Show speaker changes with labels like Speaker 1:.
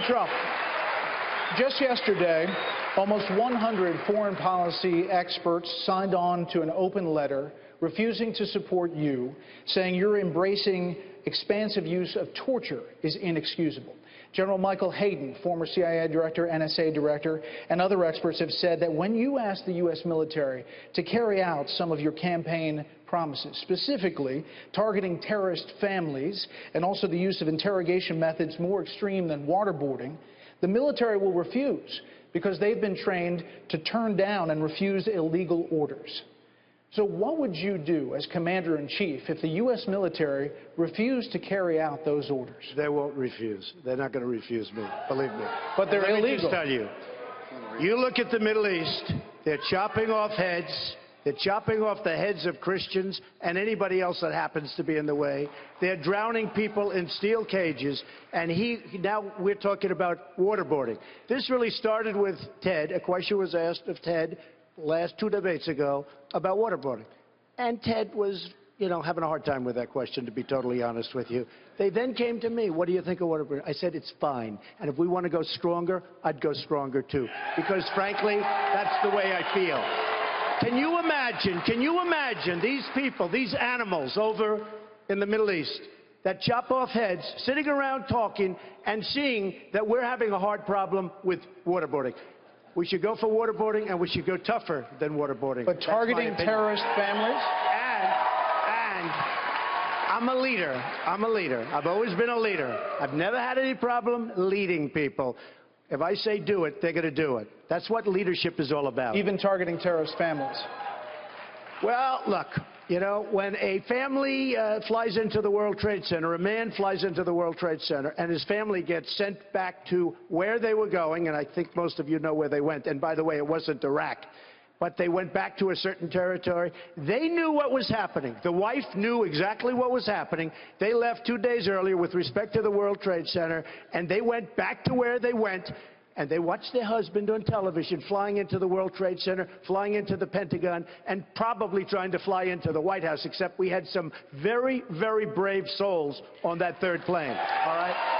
Speaker 1: Trump, just yesterday, almost 100 foreign policy experts signed on to an open letter refusing to support you, saying you're embracing expansive use of torture is inexcusable. General Michael Hayden, former CIA director, NSA director, and other experts have said that when you ask the U.S. military to carry out some of your campaign promises, specifically targeting terrorist families and also the use of interrogation methods more extreme than waterboarding, the military will refuse because they've been trained to turn down and refuse illegal orders. So what would you do as Commander-in-Chief if the U.S. military refused to carry out those orders?
Speaker 2: They won't refuse. They're not going to refuse me, believe me.
Speaker 1: But they're illegal.
Speaker 2: Let me just tell you, you look at the Middle East, they're chopping off heads. They're chopping off the heads of Christians and anybody else that happens to be in the way. They're drowning people in steel cages. And now we're talking about waterboarding. This really started with Ted. A question was asked of Ted last 2 debates ago about waterboarding. And Ted was, having a hard time with that question, to be totally honest with you. They then came to me, what do you think of waterboarding? I said, it's fine. And if we want to go stronger, I'd go stronger too. Because frankly, that's the way I feel. Can you imagine these people, these animals over in the Middle East that chop off heads, sitting around talking and seeing that we're having a hard problem with waterboarding? We should go for waterboarding, and we should go tougher than waterboarding.
Speaker 1: But targeting terrorist families?
Speaker 2: And I'm a leader. I've always been a leader. I've never had any problem leading people. If I say do it, they're going to do it. That's what leadership is all about.
Speaker 1: Even targeting terrorist families?
Speaker 2: Well, look, when a family flies into the World Trade Center, a man flies into the World Trade Center, and his family gets sent back to where they were going, and I think most of you know where they went. And by the way, it wasn't Iraq. But they went back to a certain territory. They knew what was happening. The wife knew exactly what was happening. They left 2 days earlier with respect to the World Trade Center, and they went back to where they went, and they watched their husband on television flying into the World Trade Center, flying into the Pentagon, and probably trying to fly into the White House, except we had some very, very brave souls on that third plane. All right?